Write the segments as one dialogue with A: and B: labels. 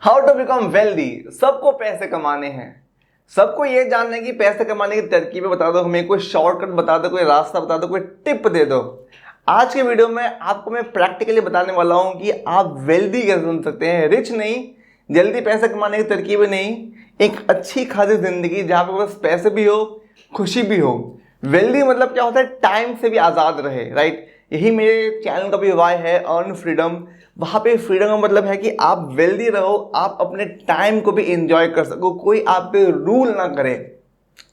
A: How to become wealthy. सबको पैसे कमाने हैं, सबको ये जानना है कि पैसे कमाने की तरकीबें बता दो, हमें कोई शॉर्टकट बता दो, कोई रास्ता बता दो, कोई टिप दे दो। आज के वीडियो में आपको मैं प्रैक्टिकली बताने वाला हूं कि आप वेल्दी कैसे बन सकते हैं। रिच नहीं, जल्दी पैसे कमाने की तरकीबें नहीं, एक अच्छी खासी जिंदगी जहां पे बस पैसे भी हो, खुशी भी हो। वेल्दी मतलब क्या होता है? टाइम से भी आज़ाद रहे, राइट। यही मेरे चैनल का भी वाई है, अर्न फ्रीडम। वहाँ पे फ्रीडम का मतलब है कि आप वेल्दी रहो, आप अपने टाइम को भी एंजॉय कर सको, कोई आप पे रूल ना करे,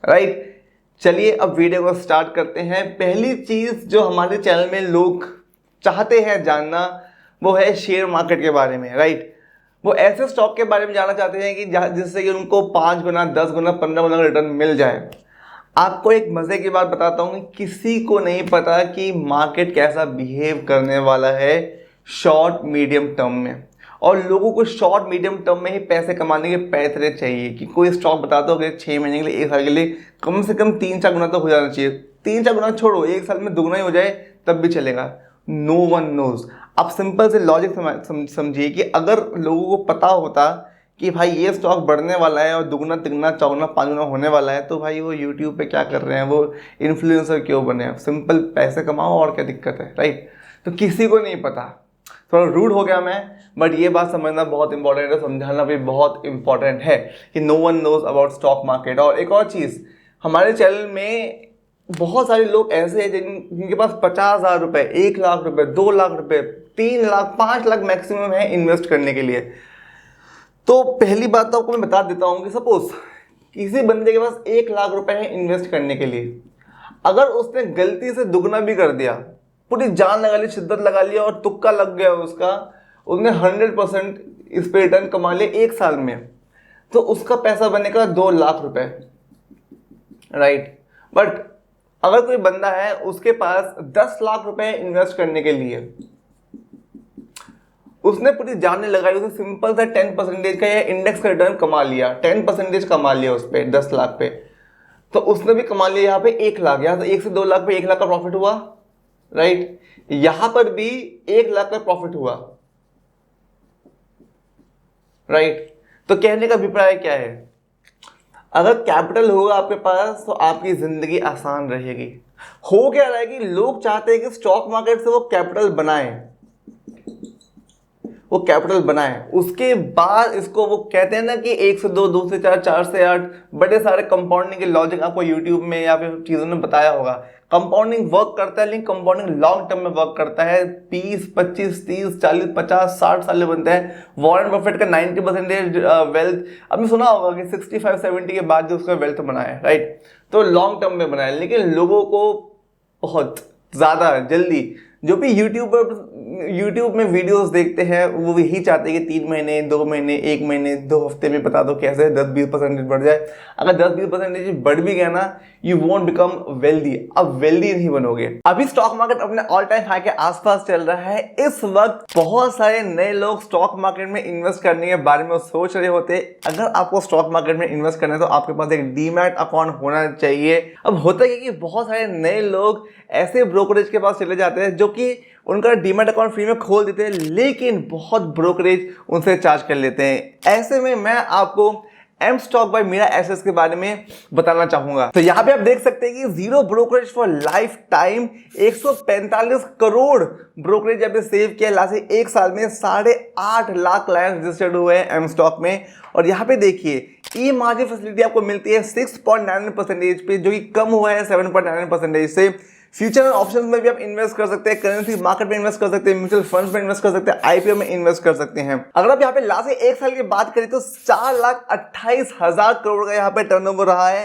A: राइट। चलिए अब वीडियो को स्टार्ट करते हैं। पहली चीज़ जो हमारे चैनल में लोग चाहते हैं जानना वो है शेयर मार्केट के बारे में, राइट। वो ऐसे स्टॉक के बारे में जानना चाहते हैं कि जिससे कि उनको 5 गुना, 10 गुना, 15 गुना रिटर्न मिल जाए। आपको एक मजे की बात बताता हूँ, किसी को नहीं पता कि मार्केट कैसा बिहेव करने वाला है शॉर्ट मीडियम टर्म में, और लोगों को शॉर्ट मीडियम टर्म में ही पैसे कमाने के पैतरे चाहिए कि कोई स्टॉक बता दो कि 6 महीने के लिए, 1 साल के लिए कम से कम 3-4 गुना तो हो जाना चाहिए। 3-4 गुना छोड़ो, 1 साल में दुगना ही हो जाए तब भी चलेगा। No one knows. आप सिंपल से लॉजिक समझिए कि अगर लोगों को पता होता कि भाई ये स्टॉक बढ़ने वाला है और दुगना तिगना चौगुना पाँचगुना होने वाला है, तो भाई वो यूट्यूब पे क्या कर रहे हैं, वो इन्फ्लुएंसर क्यों बने हैं? सिंपल पैसे कमाओ, और क्या दिक्कत है, राइट। तो किसी को नहीं पता। थोड़ा रूड हो गया मैं, बट ये बात समझना बहुत इंपॉर्टेंट है, समझाना भी बहुत इंपॉर्टेंट है कि no one knows about stock market. और एक और चीज़, हमारे चैनल में बहुत सारे लोग ऐसे हैं जिनके पास 50,000 रुपये, 1 लाख रुपये, 2 लाख रुपये, 3 लाख, 5 लाख मैक्सिमम है इन्वेस्ट करने के लिए। तो पहली बात तो आपको मैं बता देता हूँ कि सपोज किसी बंदे के पास 1 लाख रुपए है इन्वेस्ट करने के लिए, अगर उसने गलती से दुगना भी कर दिया, पूरी जान लगा ली, शिद्दत लगा लिया और तुक्का लग गया उसका, उसने 100% इस पे रिटर्न कमा लिया 1 साल में, तो उसका पैसा बनेगा 2 लाख रुपए, राइट। बट अगर कोई बंदा है उसके पास 10 लाख रुपए इन्वेस्ट करने के लिए, उसने पूरी जानने लगाई, उसने सिंपल सा 10% का या इंडेक्स का रिटर्न कमा लिया, 10% कमा लिया उस पर 10 लाख पे, तो उसने भी कमा लिया यहाँ पे 1 लाख। यहाँ से 1 से 2 लाख पे 1 लाख का प्रॉफिट हुआ, राइट। यहां पर भी 1 लाख का प्रॉफिट हुआ, राइट। तो कहने का अभिप्राय क्या है? अगर कैपिटल होगा आपके पास तो आपकी जिंदगी आसान रहेगी। हो क्या रहा है कि लोग चाहते हैं कि स्टॉक मार्केट से वो कैपिटल बनाएं, वो कैपिटल बनाए, उसके बाद इसको वो कहते हैं ना कि 1 से 2, 2 से 4, 4 से 8, बड़े सारे कंपाउंडिंग के लॉजिक आपको यूट्यूब में या फिर चीज़ों ने बताया होगा। कंपाउंडिंग वर्क करता है, लेकिन कंपाउंडिंग लॉन्ग टर्म में वर्क करता है। 20, 25, 30, 40, 50, 60 साल बनते हैं। वॉरेन बफेट का 90% वेल्थ आपने सुना होगा कि 65-70 के बाद जो उसका वेल्थ बना है, राइट। तो लॉन्ग टर्म में बना है, लेकिन लोगों को बहुत ज़्यादा जल्दी, जो भी यूट्यूब में वीडियोस देखते हैं, वो यही चाहते हैं कि 3 महीने, 2 महीने, 1 महीने, 2 हफ्ते में बता दो कैसे 10-20% बढ़ जाए। अगर 10-20% बढ़ भी गया ना, यू वोंट बिकम वेल्दी। अब वेल्दी नहीं बनोगे। अभी स्टॉक मार्केट अपने ऑल टाइम हाई के आसपास चल रहा है। इस वक्त बहुत सारे नए लोग स्टॉक मार्केट में इन्वेस्ट करने के बारे में सोच रहे होते। अगर आपको स्टॉक मार्केट में इन्वेस्ट करना है तो आपके पास एक डीमैट अकाउंट होना चाहिए। अब होता है कि बहुत सारे नए लोग ऐसे ब्रोकरेज के पास चले जाते हैं जो कि उनका डीमैट अकाउंट फ्री में खोल देते हैं, लेकिन बहुत ब्रोकरेज उनसे चार्ज कर लेते हैं। ऐसे में मैं आपको M stock by Mirae assets के बारे में बताना चाहूंगा। तो यहाँ पे आप देख सकते हैं कि 0 brokerage for life time, 145 crore brokerage जब सेव किया लास्ट 1 साल में, 8.5 लाख क्लाइंट रजिस्टर्ड हुए हैं एम स्टॉक में। और यहाँ पे देखिए ई मार्जिन फैसिलिटी आपको मिलती है 6.99% पे, जो कि कम हुआ है 7.99% से। फ्यूचर एंड ऑप्शंस में भी आप इन्वेस्ट कर सकते हैं, करेंसी मार्केट में इन्वेस्ट कर सकते हैं, म्यूचुअल फंड्स में इन्वेस्ट कर सकते हैं, आईपीओ में इन्वेस्ट कर सकते हैं। अगर आप यहाँ पे लास्ट 1 साल की बात करें तो 4,28,000 करोड़ का यहाँ पे टर्नओवर रहा है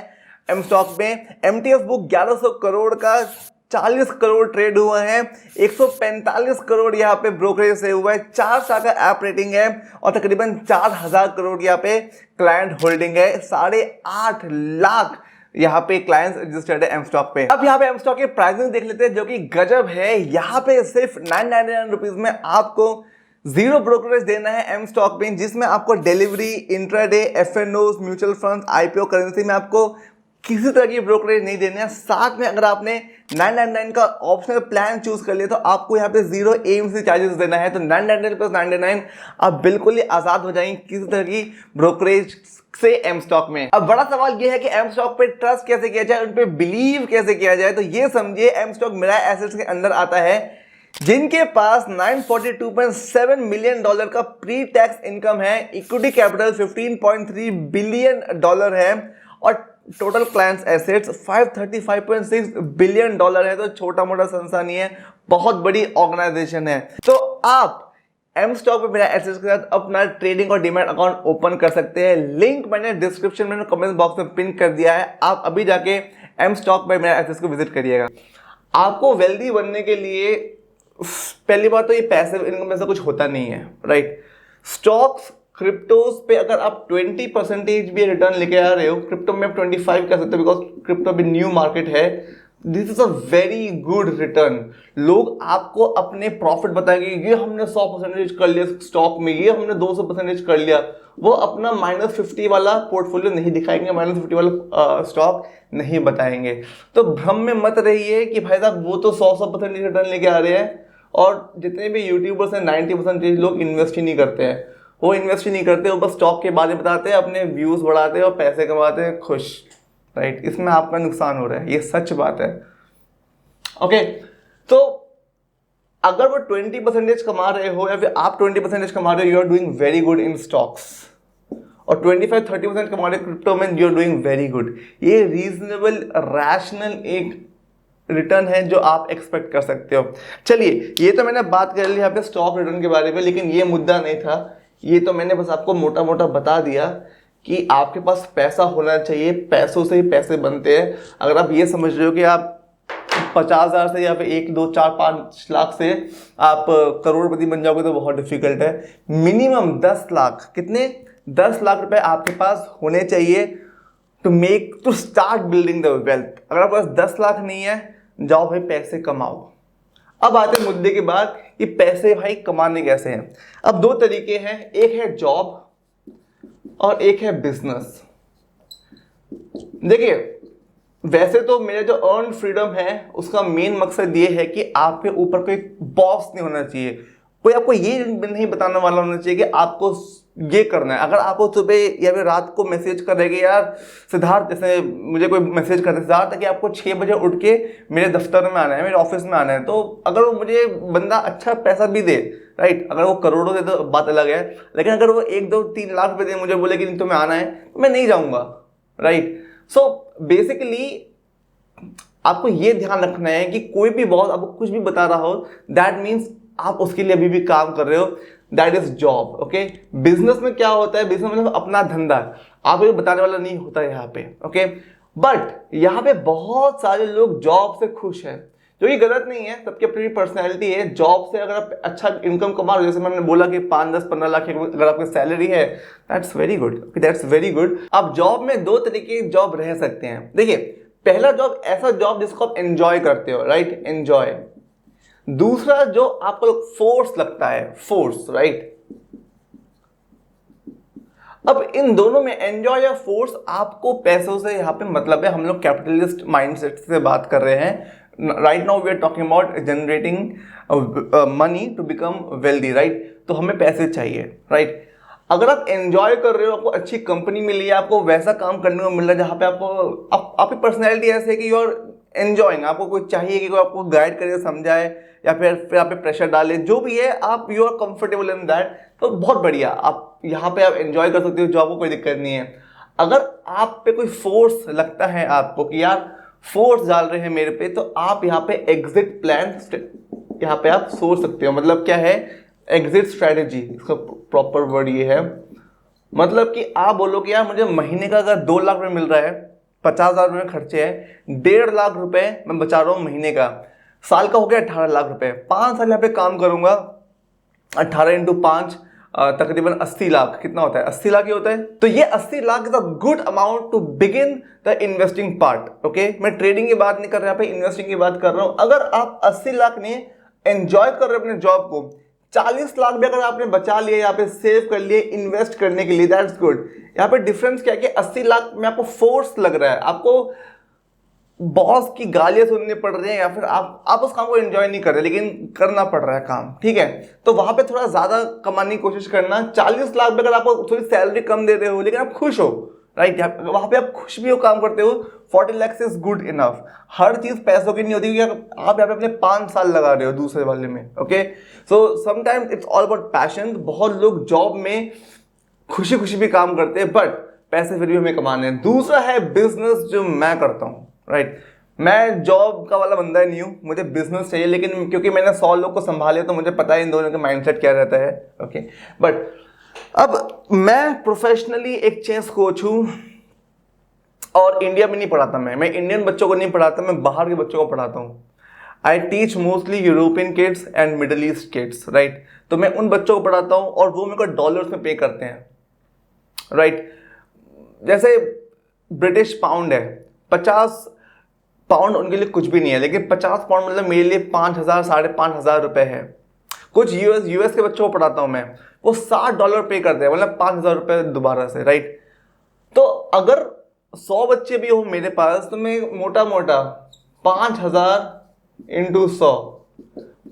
A: एम स्टॉक में। एमटीएफ बुक 1100 करोड़ का 40 करोड़ ट्रेड हुआ है, 145 करोड़ यहाँ पे ब्रोकरेज से हुआ है, 4 स्टार का ऐप रेटिंग है और तकरीबन 4,000 करोड़ यहाँ पे क्लाइंट होल्डिंग है। 8.5 लाख यहाँ पे क्लाइंट्स रजिस्टर्ड है एम स्टॉक पे। अब यहाँ पे एम स्टॉक के प्राइसिंग देख लेते हैं, जो कि गजब है। यहाँ पे सिर्फ 999 रुपीज में आपको 0 ब्रोकरेज देना है एम स्टॉक में, जिसमें आपको delivery, intraday, FNO, mutual fund, IPO, currency में आपको किसी तरह की ब्रोकरेज नहीं देने हैं। साथ में अगर आपने 999 का ऑप्शनल प्लान चूज कर लिया तो आपको यहाँ पे 0 AMC चार्जेस देना है। तो 999 प्लस 999 आप बिल्कुल ही आजाद हो जाएंगे किसी तरह की ब्रोकरेज से एम स्टॉक में। अब बड़ा सवाल ये है कि एम स्टॉक पे ट्रस्ट कैसे किया जाए, उन पे बिलीव कैसे किया जाए। तो ये समझिए एम स्टॉक मिराई एसेट्स के अंदर आता है जिनके पास $942.7 मिलियन का प्री टैक्स इनकम है, इक्विटी कैपिटल $15.3 बिलियन है और टोटल क्लाइंट्स एसेट्स $535.6 बिलियन है। तो छोटा मोटा संस्था नहीं है, बहुत बड़ी ऑर्गेनाइजेशन है। तो आप एम स्टॉक पे मेरा एसेट्स के साथ अपना ट्रेडिंग और डीमैट अकाउंट ओपन कर सकते हैं। लिंक मैंने डिस्क्रिप्शन में कमेंट बॉक्स में पिन कर दिया है, आप अभी जाके एम स्टॉक पे मेरा एसेट्स को विजिट करिएगा। आपको वेल्दी बनने के लिए पहली बात तो ये पैसिव इनकम में से कुछ होता नहीं है, राइट। स्टॉक्स क्रिप्टोज पे अगर आप 20% भी रिटर्न लेके आ रहे हो, क्रिप्टो में आप 25 कर सकते हो बिकॉज क्रिप्टो अभी न्यू मार्केट है। This is a very good return. लोग आपको अपने प्रॉफिट बताएंगे, ये हमने 100% कर लिया स्टॉक में, ये हमने 200% कर लिया। वो अपना -50 वाला पोर्टफोलियो नहीं दिखाएंगे, -50 वाला स्टॉक नहीं बताएंगे। तो भ्रम में मत रहिए कि भाई साहब वो तो 100% रिटर्न लेके आ रहे हैं। और जितने भी यूट्यूबर्स हैं 90% लोग इन्वेस्ट ही नहीं करते हैं। वो इन्वेस्ट ही नहीं करते, वो बस स्टॉक के बारे में बताते हैं, अपने व्यूज बढ़ाते हैं और पैसे कमाते हैं, खुश, राइट। इसमें आपका नुकसान हो रहा है, ये सच बात है। ओके, तो अगर वो 20% कमा रहे हो या फिर आप 20% कमा रहे हो, you are doing very good in stocks. और 25-30% कमा रहे हो क्रिप्टो में, you are doing very good. ये रीजनेबल रैशनल एक रिटर्न है जो आप एक्सपेक्ट कर सकते हो। चलिए, ये तो मैंने बात कर ली यहाँ पे स्टॉक रिटर्न के बारे में, लेकिन ये मुद्दा नहीं था। ये तो मैंने बस आपको मोटा मोटा बता दिया कि आपके पास पैसा होना चाहिए, पैसों से ही पैसे बनते हैं। अगर आप ये समझ रहे हो कि आप 50,000 से या फिर 1, 2, 4, 5 लाख से आप करोड़पति बन जाओगे तो बहुत डिफिकल्ट है। मिनिमम 10 लाख, कितने 10 लाख रुपए आपके पास होने चाहिए to start building the wealth. अगर आपके पास 10 लाख नहीं है, जाओ भाई पैसे कमाओ। अब आते हैं मुद्दे के बाद कि पैसे भाई कमाने कैसे हैं। अब दो तरीके हैं, एक है जॉब और एक है बिजनेस। देखिए, वैसे तो मेरा जो अर्न फ्रीडम है उसका मेन मकसद ये है कि आपके ऊपर कोई बॉस नहीं होना चाहिए, कोई आपको ये नहीं बताने वाला होना चाहिए कि आपको ये करना है। अगर आपको सुबह या फिर रात को मैसेज करेंगे, यार सिद्धार्थ, जैसे मुझे कोई मैसेज करते सिद्धार्थ कि आपको 6 बजे उठ के मेरे दफ्तर में आना है, मेरे ऑफिस में आना है, तो अगर वो मुझे बंदा अच्छा पैसा भी दे, राइट, अगर वो करोड़ों दे तो बात अलग है, लेकिन अगर वो 1, 2, 3 लाख रुपए दे, मुझे बोले कि तुम्हें आना है, तो मैं नहीं जाऊँगा, राइट। सो बेसिकली आपको ये ध्यान रखना है कि कोई भी बॉस आपको कुछ भी बता रहा हो, दैट मीन्स आप उसके लिए अभी भी काम कर रहे हो, that is job. Okay, business में क्या होता है, बिजनेस मतलब अपना धंधा, आपको बताने वाला नहीं होता यहाँ पे। ओके, बट यहाँ पे बहुत सारे लोग जॉब से खुश हैं, जो कि गलत नहीं है, सबकी अपनी पर्सनैलिटी है। जॉब से अगर आप अच्छा इनकम कमा रहे हो, जैसे मैंने बोला कि 5, 10, 15 लाख अगर आपकी सैलरी है, that's very good, that's very good. अब जॉब में 2 तरीके की जॉब रह सकते हैं। देखिए, पहला जॉब ऐसा जॉब जिसको आप एंजॉय करते हो, राइट, एंजॉय। दूसरा जो आपको फोर्स लगता है, फोर्स, राइट। अब इन दोनों में एंजॉय या फोर्स, आपको पैसों से यहाँ पे मतलब है। हम लोग कैपिटलिस्ट माइंडसेट से बात कर रहे हैं। Right now we are talking about generating money to become wealthy, right. तो हमें पैसे चाहिए, राइट। अगर आप एंजॉय कर रहे हो, आपको अच्छी कंपनी मिली है, आपको वैसा काम करने को मिल रहा है जहाँ पे आपकी पर्सनैलिटी ऐसे है कि यू आर एंजॉइंग, आपको कोई चाहिए कि कोई आपको गाइड करे, समझाए, या फिर आप पे प्रेशर डाले, जो भी है, आप you are comfortable in that, तो बहुत बढ़िया, आप यहाँ पे आप एंजॉय कर सकते हो जॉब को, कोई दिक्कत नहीं है। अगर आप पे कोई फोर्स लगता है आपको कि यार फोर्स डाल रहे हैं मेरे पे, तो आप यहाँ पे एग्जिट प्लान यहाँ पे आप सोच सकते हो। मतलब क्या है एग्जिट स्ट्रेटेजी, इसका प्रॉपर वर्ड ये है, मतलब कि आप बोलो कि यार मुझे महीने का अगर 2 लाख रुपए मिल रहा है, 50,000 रुपये खर्चे हैं, 1.5 लाख रुपए मैं बचा रहा हूँ महीने का, साल का हो गया 18 लाख रुपए, 5 साल यहाँ पे काम करूंगा, 18 × 5 तकरीबन 80 लाख, कितना होता है, 80 लाख ही होता है। तो ये 80 lakh is a good amount to begin the investing part. Okay, मैं ट्रेडिंग की बात नहीं कर रहा, यहाँ पे इन्वेस्टिंग की बात कर रहा हूँ। अगर आप 80 लाख ने एंजॉय कर रहे हो अपने जॉब को, 40 लाख भी अगर आपने बचा लिए, यहाँ पे सेव कर लिए इन्वेस्ट करने के लिए, दैट्स गुड। यहाँ पे डिफरेंस क्या है कि 80 लाख में आपको फोर्स लग रहा है, आपको बॉस की गालियां सुननी पड़ रही है, या फिर आप उस काम को एंजॉय नहीं कर रहे लेकिन करना पड़ रहा है काम, ठीक है। तो वहां पे थोड़ा ज्यादा कमाने की कोशिश करना। 40 लाख में अगर आपको थोड़ी सैलरी कम दे रहे हो लेकिन आप खुश हो, राइट, वहां पे आप खुश भी हो, काम करते हो, 40 लाख इज गुड इनफ। हर चीज पैसों की नहीं होती, क्योंकि आप यहाँ पे अपने 5 साल लगा रहे हो दूसरे वाले में, okay. So sometimes it's all about passion. बहुत लोग जॉब में खुशी खुशी भी काम करते हैं, बट पैसे फिर भी हमें कमाने हैं। दूसरा है बिजनेस, जो मैं करता हूँ, राइट। मैं जॉब का वाला बंदा नहीं हूँ, मुझे बिजनेस चाहिए, लेकिन क्योंकि मैंने 100 लोग को संभाले तो मुझे पता है इन दोनों का माइंडसेट क्या रहता है, ओके। बट अब मैं प्रोफेशनली एक चेस कोच हूँ, और इंडिया में नहीं पढ़ाता मैं इंडियन बच्चों को नहीं पढ़ाता, मैं बाहर के बच्चों को पढ़ाता हूँ। I teach mostly European kids and middle east kids, right. तो मैं उन बच्चों को पढ़ाता हूँ और वो मेरे को डॉलर्स में पे करते हैं, राइट। जैसे ब्रिटिश पाउंड है, 50 पाउंड उनके लिए कुछ भी नहीं है, लेकिन 50 पाउंड मतलब मेरे लिए 5,000 5,500 रुपए है। कुछ यूएस के बच्चों को पढ़ाता हूँ मैं, वो $60 पे करते हैं, मतलब 5,000 रुपए दोबारा से, राइट। तो अगर 100 बच्चे भी हो मेरे पास, तो मैं मोटा मोटा 5,000 इंटू 100,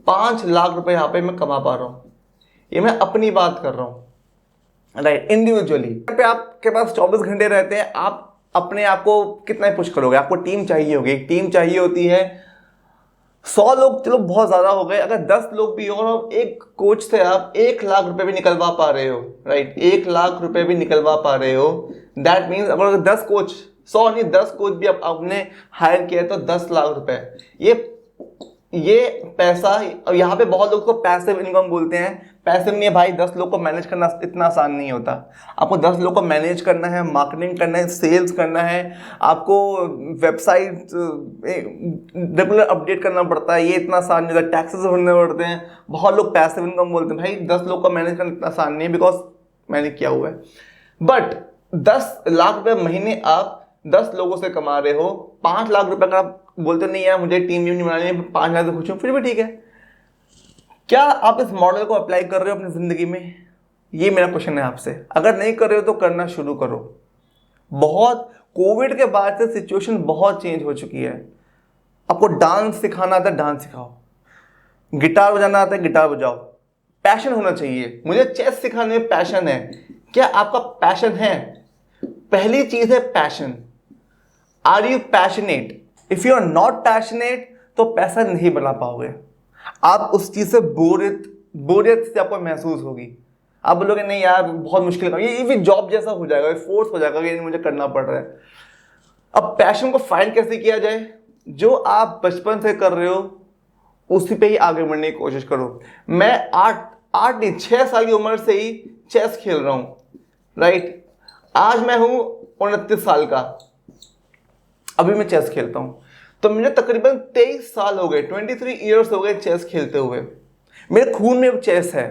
A: 5 लाख रुपए यहाँ पे मैं कमा पा रहा हूँ। ये मैं अपनी बात कर रहा हूँ, राइट, इंडिविजुअली। पे आपके पास 24 घंटे रहते हैं, आप अपने आप को कितना पुश करोगे? आपको टीम चाहिए होगी, एक टीम चाहिए होती है। 100 लोग चलो बहुत ज्यादा हो गए, अगर 10 लोग भी हो और एक कोच से आप 1 लाख रुपए भी निकलवा पा रहे हो, राइट, 1 लाख रुपए भी निकलवा पा रहे हो, दैट मीन्स अगर 10 कोच, 100 नहीं 10 कोच भी आपने हायर किया तो 10 लाख रुपए। ये पैसा, और यहाँ पे बहुत लोग को पैसिव इनकम बोलते हैं। पैसिव नहीं है भाई, 10 लोग को मैनेज करना इतना आसान नहीं होता। आपको 10 लोग को मैनेज करना है, मार्केटिंग करना है, सेल्स करना है, आपको वेबसाइट रेगुलर अपडेट करना पड़ता है, ये इतना आसान नहीं होता, टैक्सेस भरने पड़ते हैं। बहुत लोग पैसिव इनकम बोलते हैं, भाई 10 लोग को मैनेज करना इतना आसान नहीं है, बिकॉज मैंने किया हुआ है। बट 10 लाख रुपए महीने आप 10 लोगों से कमा रहे हो, 5 लाख रुपए का आप बोलते नहीं यार मुझे टीम नहीं बनानी है, 5 लाख से खुश हूं, फिर भी ठीक है। क्या आप इस मॉडल को अप्लाई कर रहे हो अपनी जिंदगी में? ये मेरा क्वेश्चन है आपसे। अगर नहीं कर रहे हो तो करना शुरू करो। बहुत कोविड के बाद से सिचुएशन बहुत चेंज हो चुकी है। आपको डांस सिखाना आता है, डांस सिखाओ, गिटार बजाना आता है, गिटार बजाओ। पैशन होना चाहिए। मुझे चेस सिखाने में पैशन है। क्या आपका पैशन है? पहली चीज है passion. Are you passionate? If you are not passionate तो पैसा नहीं बना पाओगे। आप उस चीज से बोरियत से आपको महसूस होगी। आप बोलोगे नहीं यार बहुत मुश्किल है, ये भी जॉब जैसा हो जाएगा, फोर्स हो जाएगा कि मुझे करना पड़ रहा है। अब पैशन को फाइंड कैसे किया जाए? जो आप बचपन से कर रहे हो उसी पे ही आगे बढ़ने की कोशिश करो। मैं 6 साल की उम्र से ही चेस खेल रहा हूं, राइट। आज मैं हूं 29 साल का, अभी मैं चेस खेलता हूं, तो मुझे तकरीबन 23 साल हो गए, 23 ईयर्स हो गए चेस खेलते हुए। मेरे खून में चेस है,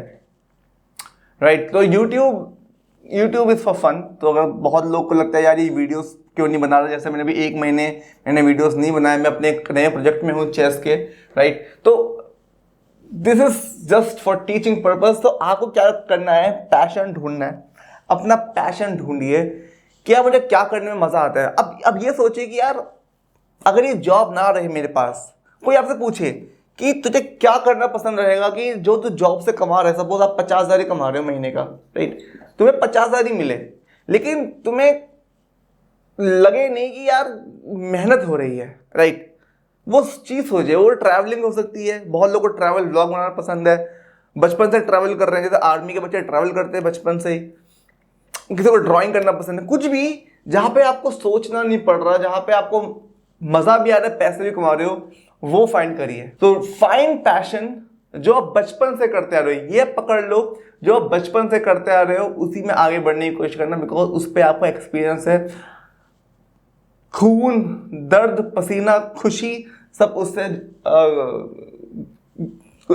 A: राइट। तो यूट्यूब इज फॉर फन। तो अगर बहुत लोग को लगता है यार ये वीडियोस क्यों नहीं बना रहा, जैसे मैंने भी 1 महीने मैंने वीडियोस नहीं बनाए, मैं अपने नए प्रोजेक्ट में हूँ चेस के, राइट। तो this is just for teaching purpose. तो आपको क्या करना है? पैशन ढूंढना है। अपना पैशन ढूंढिए, क्या मुझे क्या करने में मजा आता है। अब ये सोचिए कि यार अगर ये जॉब ना रहे मेरे पास, कोई आपसे पूछे कि तुझे क्या करना पसंद रहेगा कि जो तू जॉब से कमा रहे, सपोज आप 50,000 ही कमा रहे हो महीने का, राइट, तुम्हें 50,000 ही मिले, लेकिन तुम्हें लगे नहीं कि यार मेहनत हो रही है, राइट, वो चीज हो जाए। वो ट्रैवलिंग हो सकती है। बहुत लोगों को ट्रैवल व्लॉग बनाना पसंद है, बचपन से ट्रैवल कर रहे हैं, जैसे आर्मी के बच्चे ट्रैवल करते हैं बचपन से ही। किसी को ड्राइंग करना पसंद है, कुछ भी जहां पे आपको सोचना नहीं पड़ रहा, जहां पे आपको मजा भी आ रहा है, पैसे भी कमा रहे हो, वो फाइंड करिए। तो फाइंड पैशन, जो आप बचपन से करते आ रहे हो, ये पकड़ लो, जो आप बचपन से करते आ रहे हो उसी में आगे बढ़ने की कोशिश करना, बिकॉज उस पर आपको एक्सपीरियंस है। खून, दर्द, पसीना, खुशी सब उससे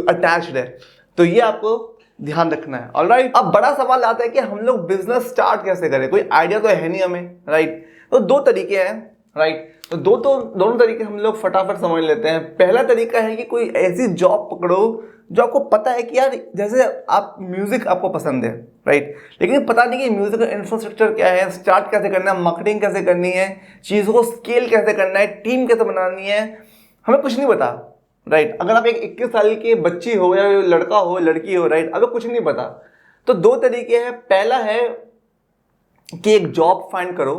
A: अटैच्ड है। तो ये आपको ध्यान रखना है। ऑलराइट, अब बड़ा सवाल आता है कि हम लोग बिजनेस स्टार्ट कैसे करें? कोई आइडिया तो है नहीं हमें, राइट। तो 2 तरीके हैं, राइट। तो दोनों तरीके हम लोग फटाफट समझ लेते हैं। पहला तरीका है कि कोई ऐसी जॉब पकड़ो जो आपको पता है कि यार, जैसे आप म्यूजिक आपको पसंद है, राइट, लेकिन पता नहीं कि म्यूजिक का इंफ्रास्ट्रक्चर क्या है, स्टार्ट कैसे करना है, मार्केटिंग कैसे करनी है, चीज़ों को स्केल कैसे करना है, टीम कैसे बनानी है, हमें कुछ नहीं पता, राइट। अगर आप एक 21 साल की बच्ची हो या लड़का हो लड़की हो, राइट, अगर कुछ नहीं पता, तो दो तरीके हैं। पहला है कि एक जॉब फाइंड करो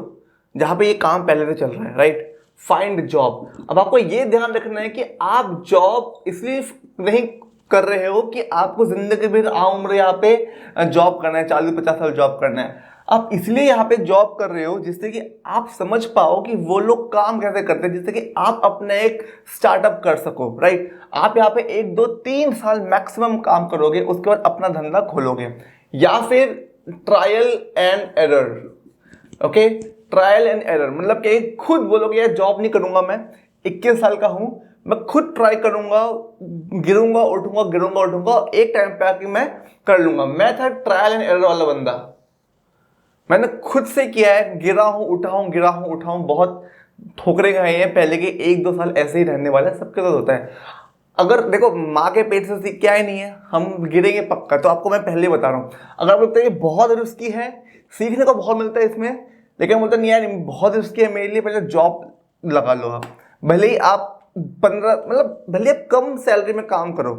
A: जहां पे ये काम पहले से चल रहा है, राइट, फाइंड जॉब। अब आपको ये ध्यान रखना है कि आप जॉब इसलिए नहीं कर रहे हो कि आपको जिंदगी भर उम्र यहाँ पे जॉब करना है, 40-50 साल जॉब करना है। आप इसलिए यहाँ पे जॉब कर रहे हो जिससे कि आप समझ पाओ कि वो लोग काम कैसे करते हैं, जिससे कि आप अपना एक स्टार्टअप कर सको, राइट। आप यहाँ पे 1-2-3 साल मैक्सिमम काम करोगे, उसके बाद अपना धंधा खोलोगे। या फिर trial and error, okay, trial and error मतलब कि खुद बोलोगे यार जॉब नहीं करूंगा, मैं 21 साल का हूं, मैं खुद ट्राई करूंगा, गिरूंगा उठूंगा, एक टाइम पे आके मैं कर लूंगा। मैं था ट्रायल एंड एरर वाला बंदा, मैंने खुद से किया है, गिरा हूं उठाऊं, बहुत ठोकरे खाए हैं। पहले के 1-2 साल ऐसे ही रहने वाला है, सबके साथ होता है। अगर देखो माँ के पेट से सीख के आए नहीं है, हम गिरेंगे पक्का, तो आपको मैं पहले बता रहा हूँ। अगर आपको लगता है कि बहुत रिस्की है, सीखने को बहुत मिलता है इसमें, लेकिन बोलते नहीं यार बहुत रिस्की है मेरे लिए, पहले जॉब लगा लो आप। भले ही आप 15 मतलब भले आप कम सैलरी में काम करो,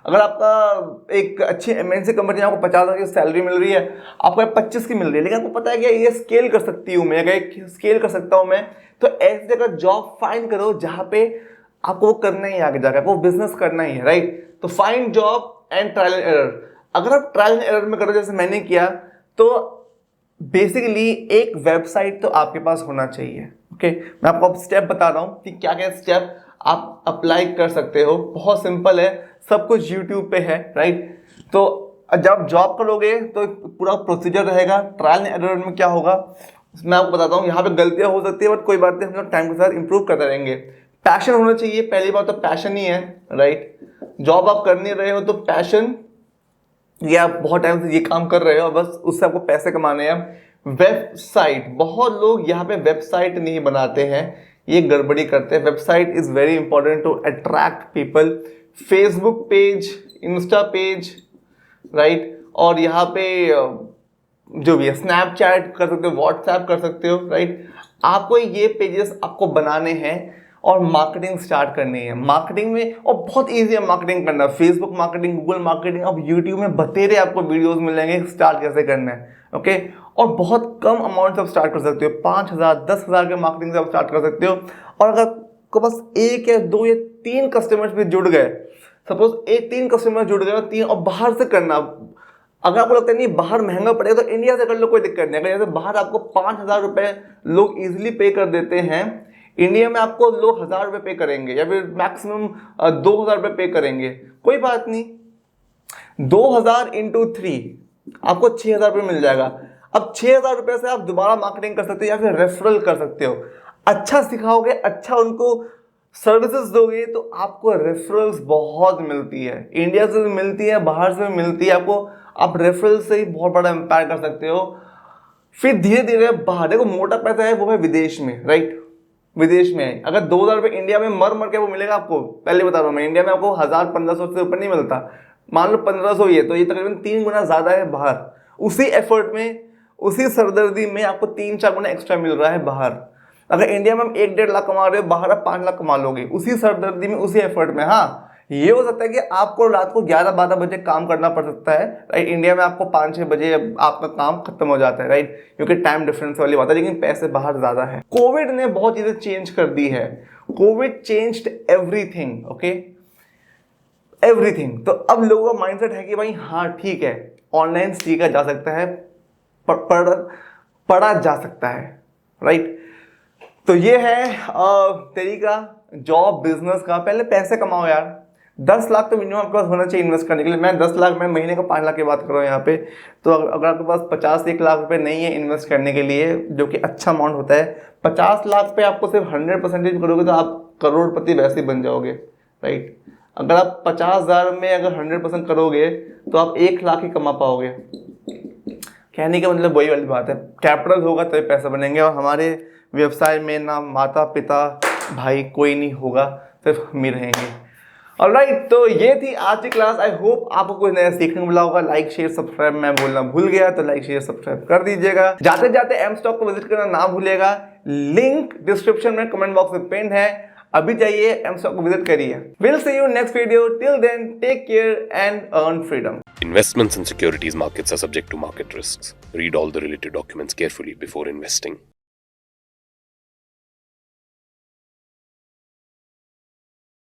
A: अगर आपका एक अच्छी एमएनसी कंपनी में आपको 50,000 की सैलरी मिल रही है, आपको 25 की मिल रही है, लेकिन आपको पता है कि ये स्केल कर सकती हूँ मैं, अगर स्केल कर सकता हूँ मैं, तो ऐसी जगह जॉब फाइंड करो जहाँ पे आपको वो करना ही आगे जाकर, वो बिजनेस करना ही है, राइट। तो find job and trial and error. अगर आप ट्रायल एंड एरर में करो जैसे मैंने किया, तो बेसिकली एक वेबसाइट तो आपके पास होना चाहिए, ओके। मैं आपको अब स्टेप बता रहा हूँ कि क्या क्या स्टेप आप अप्लाई कर सकते हो। बहुत सिंपल है, सब कुछ यूट्यूब पे है, राइट। तो जब जॉब करोगे तो पूरा प्रोसीजर रहेगा। ट्रायल एंड एरर में क्या होगा मैं आपको बताता हूँ। यहाँ पे गलतियाँ हो सकती है, बट कोई बात नहीं, हम लोग टाइम के साथ इंप्रूव करते रहेंगे। पैशन होना चाहिए, पहली बात तो पैशन ही है, राइट। जॉब आप कर नहीं रहे हो तो पैशन, ये आप बहुत टाइम से ये काम कर रहे हो, बस उससे आपको पैसे कमाने हैं। वेबसाइट, बहुत लोग यहाँ पे वेबसाइट नहीं बनाते हैं, ये गड़बड़ी करते हैं। Website is very important to attract people. Facebook page, insta page, right, और यहाँ पे जो भी है स्नैपचैट कर सकते हो, व्हाट्सएप कर सकते हो, राइट। आपको ये पेजेस आपको बनाने हैं और मार्केटिंग स्टार्ट करनी है। मार्केटिंग में और बहुत इजी है मार्केटिंग करना, फेसबुक मार्केटिंग, गूगल मार्केटिंग, अब यूट्यूब में बतेरे आपको वीडियोस मिलेंगे स्टार्ट कैसे करना है, ओके। और बहुत कम अमाउंट से आप स्टार्ट कर सकते हो, 5,000 10,000 के मार्केटिंग से आप स्टार्ट कर सकते हो। और अगर आपको बस 1 या 2 या 3 कस्टमर्स भी जुड़ गए, सपोज 3 कस्टमर जुड़ गए और 3, और बाहर से करना। अगर आपको लगता है नहीं बाहर महंगा पड़ेगा तो इंडिया से कर लो, कोई दिक्कत नहीं। अगर जैसे बाहर आपको 5,000 रुपये लोग इजिली पे कर देते हैं, इंडिया में आपको लोग 1,000 रुपये पे करेंगे या फिर मैक्सिमम 2,000 रुपये पे करेंगे, कोई बात नहीं। 2,000 × 3 आपको 6,000 रुपये मिल जाएगा। अब 6,000 रुपये से आप दोबारा मार्केटिंग कर सकते हो या फिर रेफरल कर सकते हो। अच्छा सिखाओगे, अच्छा उनको सर्विसेज दोगे तो आपको रेफरल्स बहुत मिलती है, इंडिया से भी मिलती है, बाहर से भी मिलती है आपको। आप रेफरल से ही बहुत बड़ा एम्पायर कर सकते हो। फिर धीरे धीरे बाहर, देखो मोटा पैसा है वो है विदेश में, राइट, विदेश में है। अगर 2,000 रुपये इंडिया में मर मर के वो मिलेगा आपको, पहले बता रहा हूँ मैं, इंडिया में आपको 1,000-1,500 से ऊपर नहीं मिलता। मान लो 1,500 ही है, तो ये तकरीबन 3 गुना ज़्यादा है बाहर। उसी एफर्ट में, उसी सरदर्दी में आपको 3-4 गुना एक्स्ट्रा मिल रहा है बाहर। अगर इंडिया में हम 1-1.5 लाख कमा रहे हो, बाहर आप 5 लाख कमा लोगे, उसी सरदर्दी में, उसी एफर्ट में। हाँ, ये हो सकता है कि आपको रात को 11-12 बजे काम करना पड़ सकता है, राइट। इंडिया में आपको 5-6 बजे आपका काम खत्म हो जाता है, राइट, क्योंकि टाइम डिफरेंस वाली बात है, लेकिन पैसे बाहर ज़्यादा है। कोविड ने बहुत चीज़ें चेंज कर दी है। Covid changed everything, okay, everything. तो अब लोगों का माइंडसेट है कि भाई हाँ ठीक है, ऑनलाइन सीखा जा सकता है, पढ़ा जा सकता है, राइट। तो ये है तरीका जॉब बिजनेस का। पहले पैसे कमाओ यार, 10 लाख तो मिनिमम आपके पास होना चाहिए इन्वेस्ट करने के लिए। मैं 10 लाख, मैं महीने का 5 लाख की बात कर रहा हूँ यहाँ पे। तो अगर आपके पास 50-1 लाख रुपए नहीं है इन्वेस्ट करने के लिए, जो कि अच्छा अमाउंट होता है, 50 लाख पे आपको सिर्फ 100% करोगे तो आप करोड़पति वैसे ही बन जाओगे, राइट। अगर आप 50,000 में अगर 100% करोगे तो आप 1 लाख ही कमा पाओगे, कहने का मतलब वही वाली बात है, कैपिटल होगा तभी पैसा बनेंगे। और हमारे व्यवसाय में ना माता पिता भाई कोई नहीं होगा, सिर्फ हम ही रहेंगे। ऑलराइट, तो ये थी आज की क्लास। आई होप आपको कुछ नया सीखने को मिला होगा। लाइक शेयर सब्सक्राइब मैं बोलना भूल गया, तो लाइक शेयर सब्सक्राइब कर दीजिएगा। जाते जाते एम स्टॉक को विजिट करना ना भूलिएगा, लिंक डिस्क्रिप्शन में कमेंट बॉक्स में पिन है। अभी जाइए एम स्टॉक को विजिट करिए। Will see you next video, till then take care and earn freedom.
B: Investments in securities markets are subject to market risks. Read all the related documents carefully before investing.